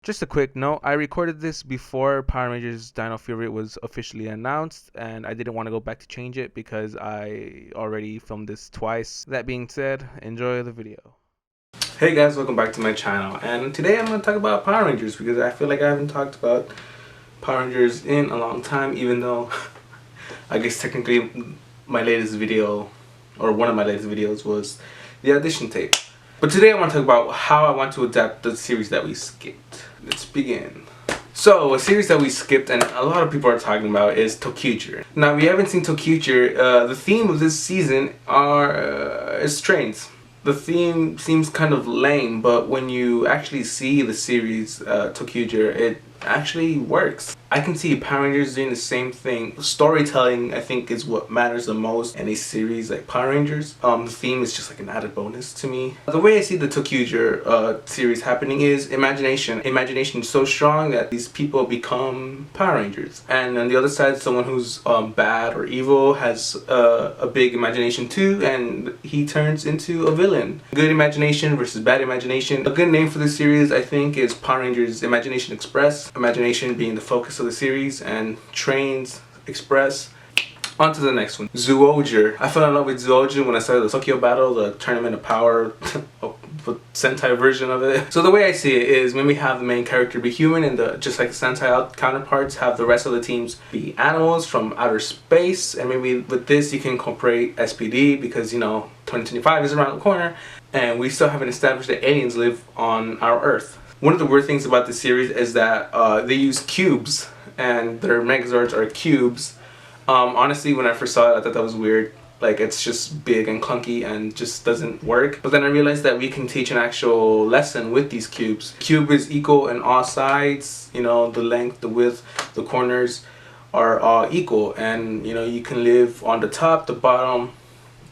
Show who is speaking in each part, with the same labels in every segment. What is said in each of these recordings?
Speaker 1: Just a quick note, I recorded this before Power Rangers Dino Fury was officially announced, and I didn't want to go back to change it because I already filmed this twice. That being said, enjoy the video. Hey guys, welcome back to my channel, and today I'm going to talk about Power Rangers because I feel like I haven't talked about Power Rangers in a long time, even though I guess technically my latest video, or one of my latest videos, was the audition tape. But today I want to talk about how I want to adapt the series that we skipped. Let's begin. So, a series that we skipped and a lot of people are talking about is ToQger. Now, if you haven't seen ToQger, the theme of this season is trains. The theme seems kind of lame, but when you actually see the series ToQger, it actually works. I can see Power Rangers doing the same thing. Storytelling, I think, is what matters the most in a series like Power Rangers. The theme is just like an added bonus to me. The way I see the ToQger series happening is imagination. Imagination is so strong that these people become Power Rangers. And on the other side, someone who's bad or evil has a big imagination too, and he turns into a villain. Good imagination versus bad imagination. A good name for this series, I think, is Power Rangers Imagination Express. Imagination being the focus of the series, and Trains Express. On to the next one, Zyuohger. I fell in love with Zyuohger when I started the Tokyo Battle, the Tournament of Power, the Sentai version of it. So the way I see it is when we have the main character be human, and just like the Sentai counterparts, have the rest of the teams be animals from outer space. And maybe with this you can incorporate SPD because, you know, 2025 is around the corner and we still haven't established that aliens live on our Earth. One of the weird things about this series is that they use cubes, and their Megazords are cubes. Honestly, when I first saw it, I thought that was weird. Like, it's just big and clunky and just doesn't work. But then I realized that we can teach an actual lesson with these cubes. Cube is equal in all sides. You know, the length, the width, the corners are all equal. And, you know, you can live on the top, the bottom,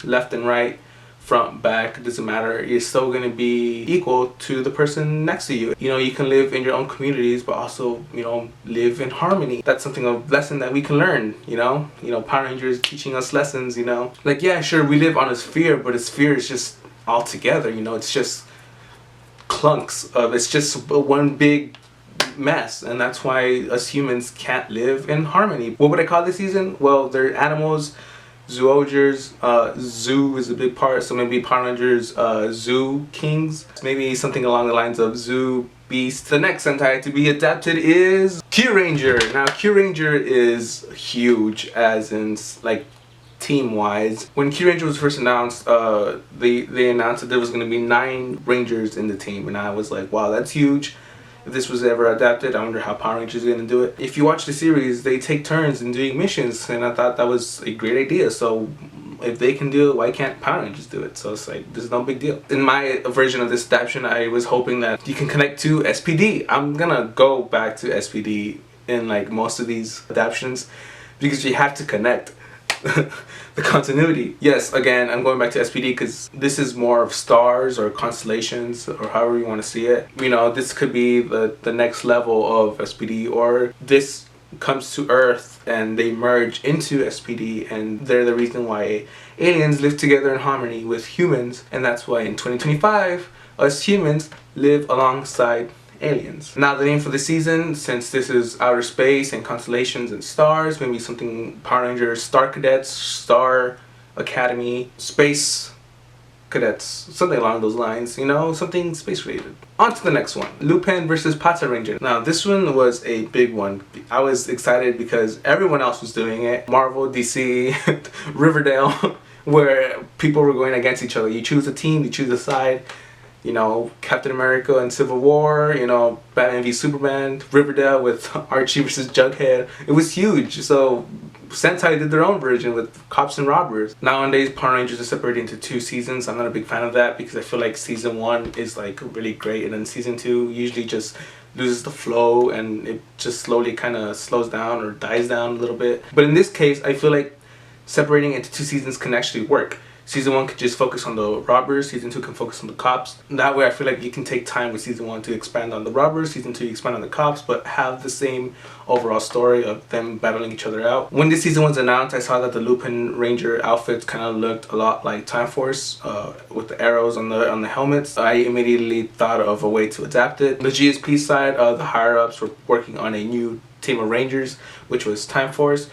Speaker 1: left and right, front, back, it doesn't matter. You're still going to be equal to the person next to you. You know, you can live in your own communities, but also, you know, live in harmony. That's something, a lesson that we can learn, you know? You know, Power Rangers teaching us lessons, you know? Like, yeah, sure, we live on a sphere, but a sphere is just all together, you know? It's just clunks of, it's just one big mess, and that's why us humans can't live in harmony. What would I call this season? Well, they're animals. Zyuohgers, zoo is a big part, so maybe Power Rangers Zoo Kings, maybe something along the lines of Zoo Beast. The next Sentai to be adapted is Kyuranger. Now, Kyuranger is huge, as in like team-wise. When Kyuranger was first announced, they announced that there was going to be 9 Rangers in the team, and I was like, wow, that's huge. If this was ever adapted, I wonder how Power Rangers is going to do it. If you watch the series, they take turns in doing missions, and I thought that was a great idea. So if they can do it, why can't Power Rangers do it? So it's like, there's no big deal. In my version of this adaptation, I was hoping that you can connect to SPD. I'm gonna go back to SPD in like most of these adaptations because you have to connect. The continuity. Yes, again, I'm going back to SPD because this is more of stars or constellations or however you want to see it. You know, this could be the next level of SPD, or this comes to Earth and they merge into SPD, and they're the reason why aliens live together in harmony with humans, and that's why in 2025 us humans live alongside aliens. Now, the name for the season, since this is outer space and constellations and stars, maybe something Power Rangers Star Cadets, Star Academy, Space Cadets, something along those lines, you know, something space related. On to the next one, Lupin versus Pata Ranger. Now, this one was a big one. I was excited because everyone else was doing it. Marvel, DC, Riverdale, where people were going against each other. You choose a team, you choose a side. You know, Captain America and Civil War, you know, Batman v Superman, Riverdale with Archie versus Jughead. It was huge. So Sentai did their own version with cops and robbers. Nowadays, Power Rangers are separated into 2 seasons. I'm not a big fan of that because I feel like season 1 is like really great, and then season 2 usually just loses the flow and it just slowly kind of slows down or dies down a little bit. But in this case, I feel like separating into 2 seasons can actually work. Season 1 could just focus on the robbers, Season 2 can focus on the cops. That way I feel like you can take time with Season 1 to expand on the robbers, Season 2 you expand on the cops, but have the same overall story of them battling each other out. When this season was announced, I saw that the Lupin Ranger outfits kind of looked a lot like Time Force with the arrows on the helmets. I immediately thought of a way to adapt it. The GSP side, the higher-ups were working on a new team of Rangers, which was Time Force,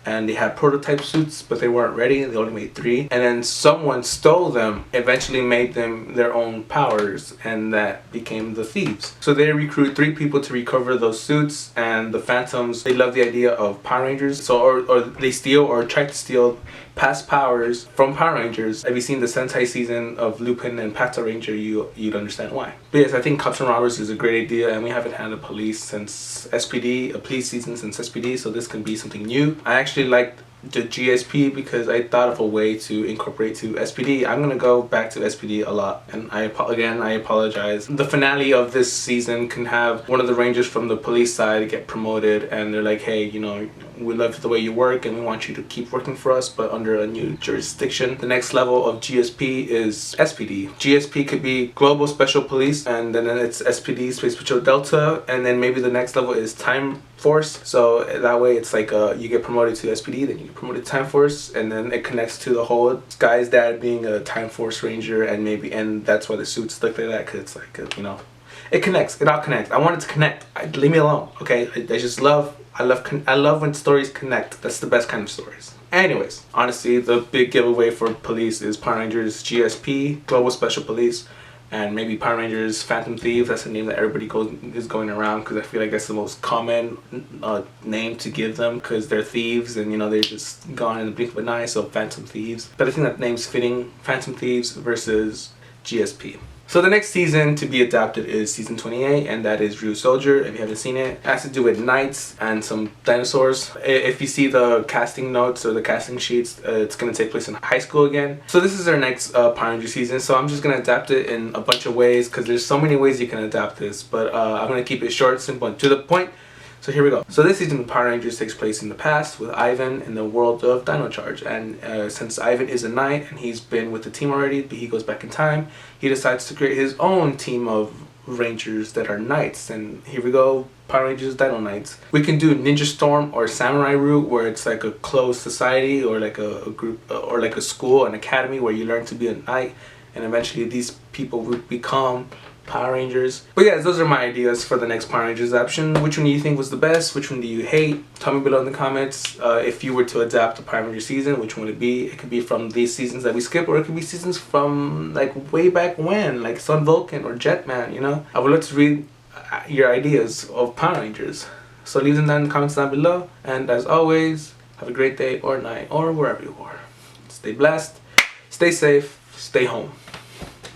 Speaker 1: and they had prototype suits, but they weren't ready. They only made 3, and then someone stole them, eventually made them their own powers, and that became the Thieves. So they recruit 3 people to recover those suits, and the Phantoms, they love the idea of Power Rangers, so or they steal or try to steal past powers from Power Rangers. If you've seen the Sentai season of Lupin and Pata Ranger, you'd understand why. But yes, I think Cops and Robbers is a great idea, and we haven't had a police since SPD, a police season since SPD, so this can be something new. I actually liked the GSP because I thought of a way to incorporate to SPD. I'm gonna go back to SPD a lot, and I apologize. The finale of this season can have one of the Rangers from the police side get promoted, and they're like, hey, you know, we love the way you work and we want you to keep working for us, but under a new jurisdiction. The next level of GSP is SPD. GSP could be Global Special Police, and then it's SPD, Space Patrol Delta, and then maybe the next level is Time Force. So that way it's like you get promoted to SPD, then you get promoted to Time Force, and then it connects to the whole guy's dad being a Time Force Ranger, and that's why the suits look like that, because it's like, you know, it connects. It all connects. I want it to connect. Leave me alone, okay? I love when stories connect. That's the best kind of stories. Anyways, honestly, the big giveaway for police is Power Rangers GSP, Global Special Police, and maybe Power Rangers Phantom Thieves. That's the name that everybody is going around, because I feel like that's the most common name to give them, because they're thieves and, you know, they're just gone in the blink of an eye, so Phantom Thieves. But I think that name's fitting, Phantom Thieves versus GSP. So the next season to be adapted is season 28, and that is Ryu Soldier. If you haven't seen it, it has to do with knights and some dinosaurs. If you see the casting notes or the casting sheets, it's going to take place in high school again. So this is our next Power Ranger season, so I'm just going to adapt it in a bunch of ways, because there's so many ways you can adapt this, but I'm going to keep it short, simple, and to the point. So here we go. So this season of Power Rangers takes place in the past with Ivan in the world of Dino Charge, and since Ivan is a knight and he's been with the team already, but he goes back in time, he decides to create his own team of Rangers that are knights, and here we go, Power Rangers Dino Knights. We can do Ninja Storm or Samurai route, where it's like a closed society or like a group or like a school, an academy where you learn to be a knight, and eventually these people would become Power Rangers. But yeah, those are my ideas for the next Power Rangers adaptation. Which one do you think was the best? Which one do you hate? Tell me below in the comments. If you were to adapt a Power Ranger season, which one would it be? It could be from these seasons that we skip, or it could be seasons from like way back when, like Sun Vulcan or Jetman, you know? I would love to read your ideas of Power Rangers. So leave them down in the comments down below. And as always, have a great day or night or wherever you are. Stay blessed, stay safe, stay home.